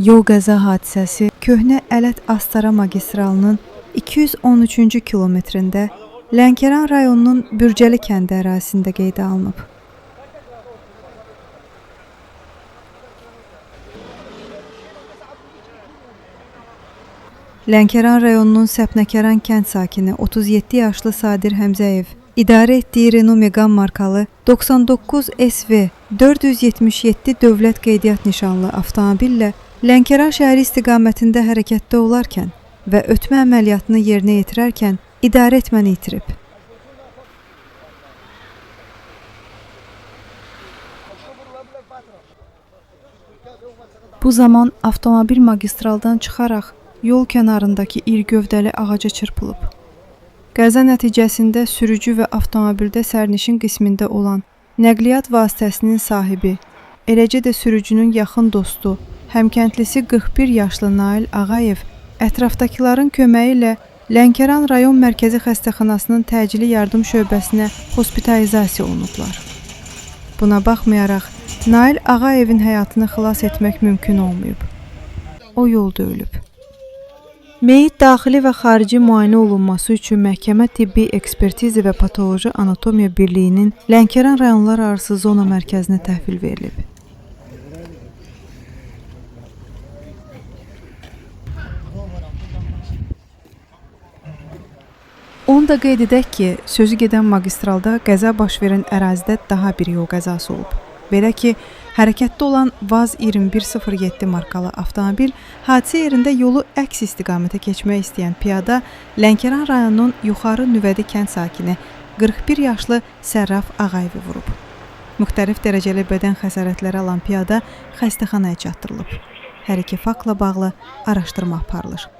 Yol qəza hadisəsi köhnə Ələt-Astara magistralının 213-cü kilometrində Lənkəran rayonunun Bürcəli kəndi ərazisində qeydə alınıb. Lənkəran rayonunun Səpnəkəran kənd sakini 37 yaşlı Sadir Həmzəyev idarə etdiyi Renault Megane markalı 99 SV 477 dövlət qeydiyyat nişanlı avtomobillə Lənkəran şəhəri istiqamətində hərəkətdə olarkən və ötmə əməliyyatını yerinə yetirərkən idarə etməni itirib. Bu zaman avtomobil magistraldan çıxaraq yol kənarındakı iri gövdəli ağaca çırpılıb. Qəza nəticəsində sürücü və avtomobildə sərnişin qismində olan nəqliyyat vasitəsinin sahibi, eləcə də sürücünün yaxın dostu, həmkəndlisi 41 yaşlı Nail Ağayev ətrafdakıların köməyi ilə Lənkəran rayon mərkəzi xəstəxanasının təcili yardım şöbəsinə hospitalizasiya olunublar. Buna baxmayaraq, Nail Ağayevin həyatını xilas etmək mümkün olmayıb. O yolda ölüb. Meyit daxili və xarici müayinə olunması üçün məhkəmə tibbi ekspertizi və patoloji anatomiya birliyinin Lənkəran rayonlar arası zona mərkəzinə təhvil verilib. Onu da qeyd edək ki, sözü gedən magistralda qəza baş verən ərazidə daha bir yol qəzası olub. Belə ki, hərəkətdə olan VAZ 2107 markalı avtomobil hadisə yerində yolu əks istiqamətə keçmək istəyən piyada Lənkəran rayonunun Yuxarı Nüvədi kənd sakini 41 yaşlı Sərraf Ağayevi vurub. Müxtəlif dərəcəli bədən xəsarətləri alan piyada xəstəxanaya çatdırılıb. Hər iki faktla bağlı araşdırma aparılır.